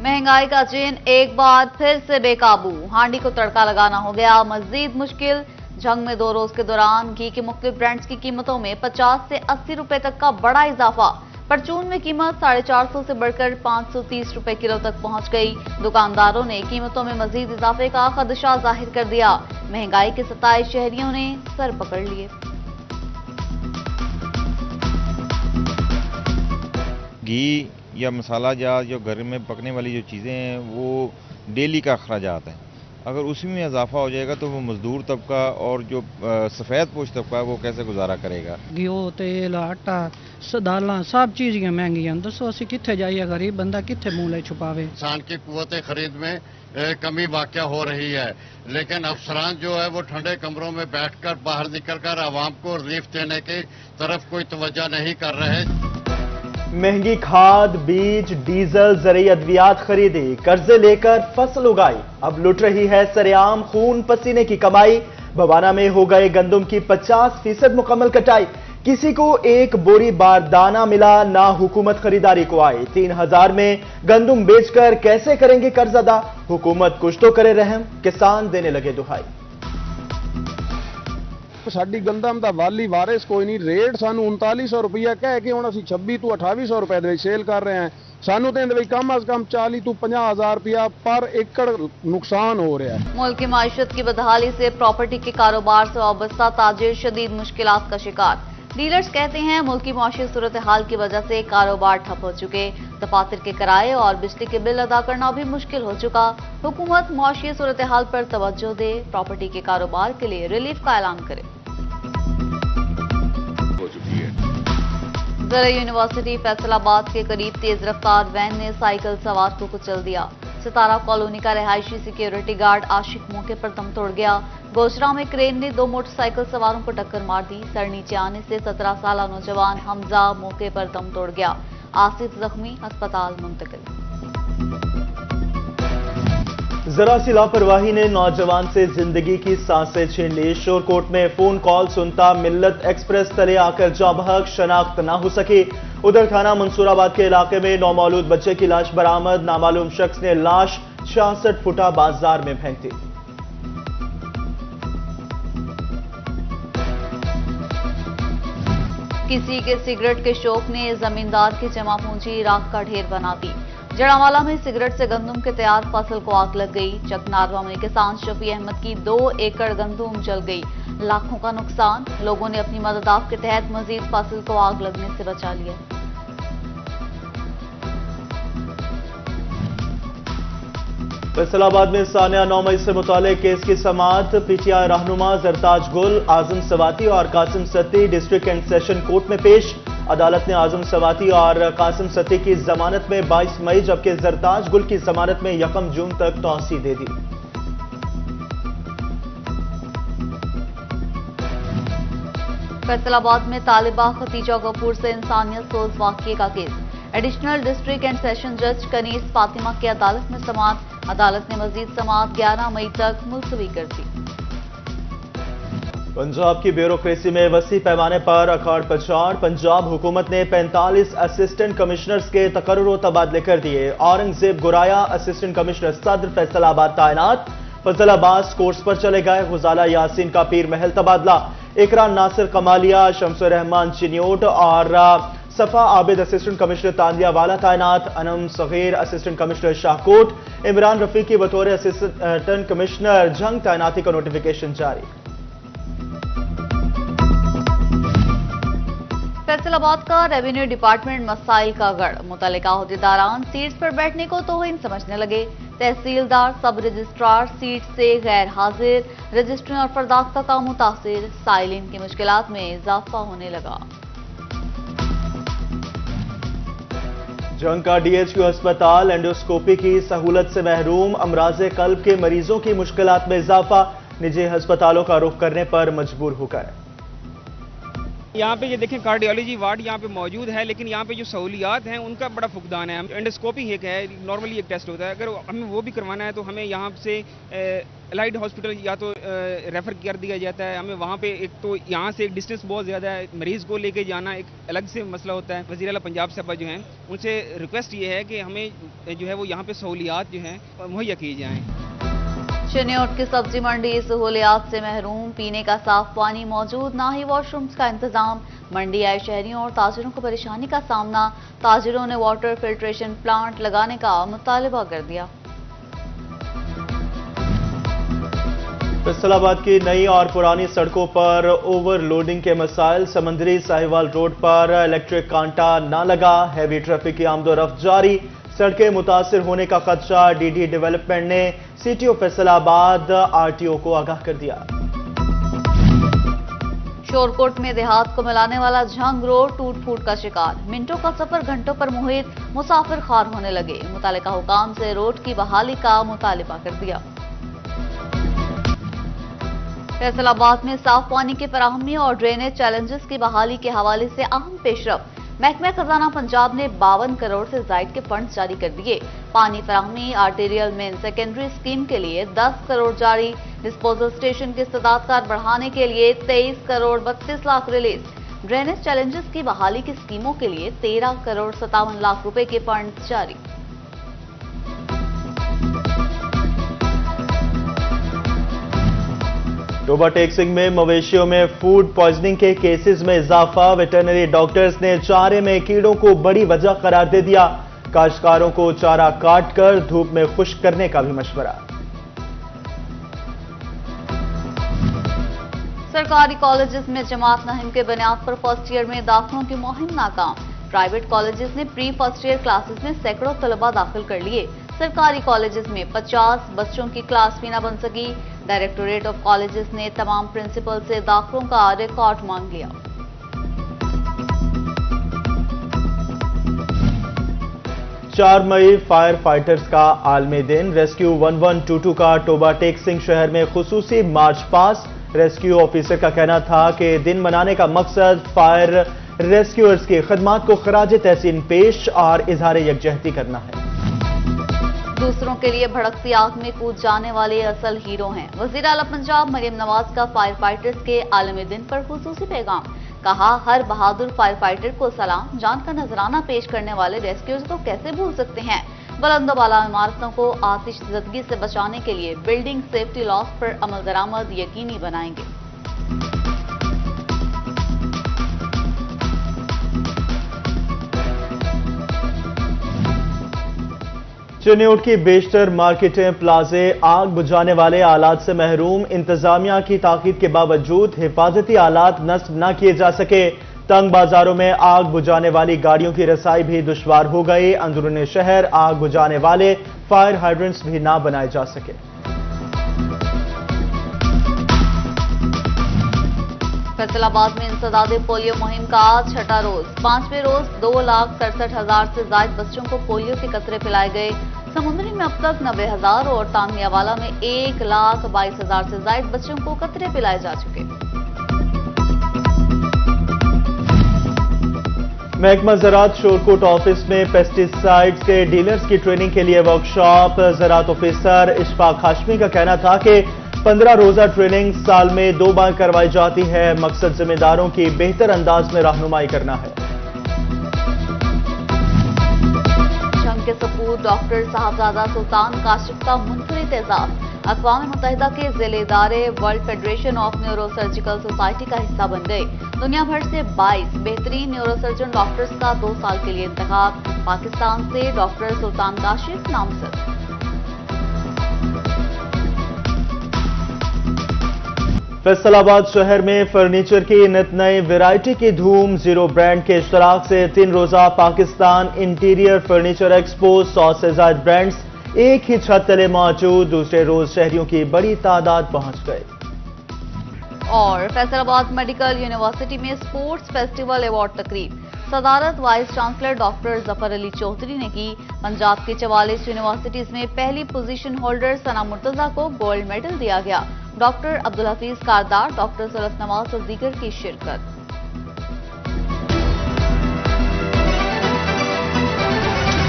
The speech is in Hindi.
महंगाई का चेन एक बार फिर से बेकाबू, हांडी को तड़का लगाना हो गया मजीद मुश्किल। जंग में 2 रोज के दौरान घी के मुख्तलिफ ब्रांड्स की कीमतों में 50 से 80 रुपए तक का बड़ा इजाफा। परचून में कीमत 450 से बढ़कर 530 रुपए किलो तक पहुंच गई। दुकानदारों ने कीमतों में मजीद इजाफे का खदशा जाहिर कर दिया। महंगाई के 27 शहरियों ने सर पकड़ लिए। घी या मसाला जात जो घर में पकने वाली जो चीज़ें हैं वो डेली का अखराजात हैं। अगर उसी में इजाफा हो जाएगा तो वो मजदूर तबका और जो सफ़ेद पोश तबका है वो कैसे गुजारा करेगा। घ्यो तेल आटा दालां सब चीज़ें महंगियां। दसो असी कित्थे जाइए, गरीब बंदा कित्थे मुंह ले छुपावे। इंसान की कुव्वत खरीद में कमी वाक़या हो रही है, लेकिन अफसरान जो है वो ठंडे कमरों में बैठकर बाहर निकलकर आवाम को रिलीफ देने की तरफ कोई तवज्जो नहीं कर रहे। महंगी खाद, बीज, डीजल, ज़रूरी अद्वियात खरीदी, कर्जे लेकर फसल उगाई, अब लुट रही है सरेआम खून पसीने की कमाई। बवाना में हो गए गंदम की 50% मुकम्मल कटाई। किसी को एक बोरी बारदाना मिला ना हुकूमत खरीदारी को आई। 3000 में गंदम बेचकर कैसे करेंगे कर्ज अदा। हुकूमत कुछ तो करे रहम, किसान देने लगे दुहाई। साडी गंदम दा वाली वारिस कोई नहीं। रेट सानू 3900 रुपया कह के हुण असीं 26 ਤੋਂ 2800 रुपए दे सेल कर रहे हैं। सानू तो इहदे कम अज कम 40 ਤੋਂ 50,000 रुपया पर एकड़ नुकसान हो रहा है। मुल्क की माइशत की बदहाली से प्रॉपर्टी के कारोबार से वाबस्ता ताजिर शदीद मुश्किलात का शिकार। डीलर्स कहते हैं मुल्क की मौसमी सूरत हाल की वजह से कारोबार ठप हो चुके। दफातर के किराए और बिजली के बिल अदा करना भी मुश्किल हो चुका। हुकूमत मौसमी सूरत हाल पर तवज्जो दे, प्रॉपर्टी के कारोबार के लिए रिलीफ का ऐलान करे। ज़रा यूनिवर्सिटी फैसलाबाद के करीब तेज रफ्तार वैन ने साइकिल सवार को कुचल दिया। सितारा कॉलोनी का रिहायशी सिक्योरिटी गार्ड आशिक मौके पर दम तोड़ गया। गोशरा में क्रेन ने 2 मोटरसाइकिल सवारों को टक्कर मार दी। सर नीचे आने से 17 साल नौजवान हमजा मौके पर दम तोड़ गया। आसिफ जख्मी अस्पताल मुंतकिल। जरा सी लापरवाही ने नौजवान से जिंदगी की सांसें छीन ली। शोरकोट में फोन कॉल सुनता मिल्लत एक्सप्रेस तले आकर जाबहक, शनाख्त ना हो सकी। उधर थाना मंसूराबाद के इलाके में नौमौलूद बच्चे की लाश बरामद। नामालूम शख्स ने लाश 66 फुटा बाजार में फेंक दी। किसी के सिगरेट के शौक ने जमींदार की जमा पूंजी राख का ढेर बना दी। जड़ावाला में सिगरेट से गंदम के तैयार फसल को आग लग गई। चकनारवा में किसान शफी अहमद की 2 एकड़ गंदम जल गई। लाखों का नुकसान। लोगों ने अपनी मदद के तहत मजीद फसल को आग लगने से बचा लिया। फैसलाबाद में सानिया 9 मई से मुतालिक केस की समाअत। पीटीआई रहनुमा जरताज गुल, आजम सवाती और Qasim Satti district and session court में पेश। अदालत ने आजम सवाती और कासिम सत्ती की जमानत में 22 मई जबकि जरताज गुल की जमानत में 1 जून तक तौसीह दे दी। फैसलाबाद में तालिबा खतीजा गफूर से इंसानियत सोज वाकये का case. Additional district and session जज कनीस फातिमा की अदालत में समाअत। अदालत ने मजीद समाअत 11 मई तक मुलतवी कर दी। पंजाब की ब्यूरोक्रेसी में वसी पैमाने पर अखाड़ पछाड़। पंजाब हुकूमत ने 45 असिस्टेंट कमिश्नर्स के तकर्रुर तबादले कर दिए। औरंगजेब गुराया असिस्टेंट कमिश्नर सदर फैसलाबाद तैनात। फजल अब्बास कोर्स पर चले गए। गुजाला यासीन का पीर महल तबादला। इकरा नासिर कमालिया, शमसुर रहमान चिन्योट और सफा Abid assistant commissioner Tandlianwala तैनात। Anam Saghir assistant commissioner Shahkot. इमरान रफीकी बतौर असिस्टेंट कमिश्नर जंग तैनाती का नोटिफिकेशन जारी। फैसलाबाद का रेवेन्यू डिपार्टमेंट मसाइल का गढ़। मुतल्लिका अहदेदारान सीट्स पर बैठने को तौहीन समझने लगे। तहसीलदार, सब रजिस्ट्रार सीट से गैर हाजिर। रजिस्ट्री और फर्दाख्त का काम मुतासिर। साइलिन की मुश्किलात में इजाफा होने लगा। जंग का डीएचक्यू अस्पताल एंडोस्कोपी की सहूलत से महरूम। अमराज कल्ब के मरीजों की मुश्किलात में इजाफा। निजी अस्पतालों का रुख करने पर मजबूर हो गए। यहाँ पे ये देखें कार्डियोलॉजी वार्ड यहाँ पे मौजूद है, लेकिन यहाँ पे जो सहूलियात हैं उनका बड़ा फुकदान है। एंडोस्कोपी एक है, नॉर्मली एक टेस्ट होता है, अगर हमें वो भी करवाना है तो हमें यहाँ से एलाइड हॉस्पिटल या तो रेफ़र कर दिया जाता है। हमें वहाँ पे एक तो यहाँ से डिस्टेंस बहुत ज़्यादा है, मरीज़ को लेके जाना एक अलग से मसला होता है। वज़ीर आला पंजाब साहब जो हैं उनसे रिक्वेस्ट ये है कि हमें जो है वो यहाँ पे सहूलियात जो हैं मुहैया की जाएँ। चिन्योट की सब्जी मंडी सहूलियात से महरूम, पीने का साफ पानी मौजूद, ना ही वॉशरूम्स का इंतजाम। मंडी आए शहरियों और ताजिरों को परेशानी का सामना। ताजिरों ने वाटर फिल्ट्रेशन प्लांट लगाने का मुतालबा कर दिया। फैसलाबाद की नई और पुरानी सड़कों पर ओवरलोडिंग के मसाइल। समंदरी साहिवाल रोड पर इलेक्ट्रिक कांटा ना लगा, हैवी ट्रैफिक की आमदोरफ्त जारी। सड़कें मुतासिर होने का खदशा, डीडी डेवलपमेंट ने सीटीओ फैसलाबाद आरटीओ को आगाह कर दिया। शोरकोट में देहात को मिलाने वाला झंग रोड टूट फूट का शिकार। मिनटों का सफर घंटों पर मुहित, मुसाफिर खार होने लगे। मुतालिका हुकाम से रोड की बहाली का मुतालिबा कर दिया। फैसलाबाद में साफ पानी की फराहमी और ड्रेनेज चैलेंजेस की बहाली के हवाले से अहम पेशरफ। महकमा खजाना पंजाब ने 52 करोड़ से जायद के फंड जारी कर दिए। पानी फराहमी आर्टेरियल मेन सेकेंडरी स्कीम के लिए 10 करोड़ जारी। डिस्पोजल स्टेशन की इस्तेदादकार बढ़ाने के लिए 23 crore 32 lakh release. Drainage challenges की बहाली की स्कीमों के लिए 13 करोड़ 57 लाख रुपए के फंड जारी। टोबा टेक्सिंग में मवेशियों में फूड पॉइजनिंग के केसेस में इजाफा। वेटरनरी डॉक्टर्स ने चारे में कीड़ों को बड़ी वजह करार दे दिया। काश्तकारों को चारा काटकर धूप में खुश्क करने का भी मशवरा। सरकारी कॉलेजेस में जमात नहीम के बुनियाद पर फर्स्ट ईयर में दाखिलों की मुहिम नाकाम। प्राइवेट कॉलेजेस ने प्री फर्स्ट ईयर क्लासेस में सैकड़ों तलबा दाखिल कर लिए। सरकारी कॉलेजेस में 50 बच्चों की क्लास भी न बन सकी। डायरेक्टोरेट ऑफ कॉलेजेस ने तमाम प्रिंसिपल से दाखिलों का रिकॉर्ड मांग लिया। चार मई फायर फाइटर्स का आलमी दिन। रेस्क्यू 1122 का टोबा टेक्सिंग शहर में खुसूसी मार्च पास। रेस्क्यू ऑफिसर का कहना था कि दिन मनाने का मकसद फायर रेस्क्यूअर्स की खदमात को खराज तहसीन पेश और इजहार यकजहती करना है। दूसरों के लिए भड़कती आग में कूद जाने वाले असल हीरो हैं। वज़ीर आला पंजाब मरियम नवाज का फायर फाइटर्स के आलमी दिन पर खुसूसी पैगाम। कहा, हर बहादुर फायर फाइटर को सलाम। जान का नजराना पेश करने वाले रेस्क्यूअर्स को कैसे भूल सकते हैं। बुलंदोबाला इमारतों को आतिश ज़दगी से बचाने के लिए बिल्डिंग सेफ्टी लॉस पर अमल दरामद यकीनी बनाएंगे। चिन्योट की बेशतर मार्केटें प्लाजे आग बुझाने वाले आलात से महरूम। इंतजामिया की ताकीद के बावजूद हिफाजती आलात नस्ब न किए जा सके। तंग बाजारों में आग बुझाने वाली गाड़ियों की रसाई भी दुश्वार हो गई। अंदरूनी शहर आग बुझाने वाले फायर हाइड्रेंट्स भी ना बनाए जा सके। फैसलाबाद में इंसदादे पोलियो मुहिम का आज छठा रोज। 5वें रोज 2,67,000 से ज्यादा बच्चों को पोलियो के कतरे पिलाए गए। समुद्री में अब तक 90,000 और तामियावाला में 1,22,000 से ज्यादा बच्चों को कतरे पिलाए जा चुके। महकमा ज़राअत शोरकोट ऑफिस में पेस्टिसाइड्स के डीलर्स की ट्रेनिंग के लिए वर्कशॉप। ज़राअत ऑफिसर इशफाक हाशमी का कहना था कि 15 रोजा ट्रेनिंग साल में 2 बार करवाई जाती है। मकसद जिम्मेदारों की बेहतर अंदाज में रहनुमाई करना है। जंग के सपूत डॉक्टर साहबजादा सुल्तान काशिफ का मुनफरिद एजाज। अक़वाम मुत्तहिदा के ज़िले इदारे world federation of neurosurgical society का हिस्सा बन गए। दुनिया भर से 22 बेहतरीन न्यूरोसर्जन डॉक्टर्स का 2 साल के लिए इंतखाब। पाकिस्तान से डॉक्टर सुल्तान काशिफ नामजद। फैसलाबाद शहर में फर्नीचर की नित नई वैरायटी की धूम। जीरो ब्रांड के इश्तराक से 3 रोजा पाकिस्तान इंटीरियर फर्नीचर एक्सपो। 100 से ज्यादा ब्रांड्स एक ही छत तले मौजूद। दूसरे रोज शहरियों की बड़ी तादाद पहुंच गए। और फैसलाबाद मेडिकल यूनिवर्सिटी में स्पोर्ट्स फेस्टिवल अवार्ड तकरीब। सदारत vice chancellor doctor Zafar Ali Chaudhry ने की। पंजाब की 44 यूनिवर्सिटीज में पहली पोजीशन होल्डर सना मुर्तजा को गोल्ड मेडल दिया गया। डॉक्टर अब्दुल हफीज कारदार, डॉक्टर सरफ नवाज और दीगर की शिरकत।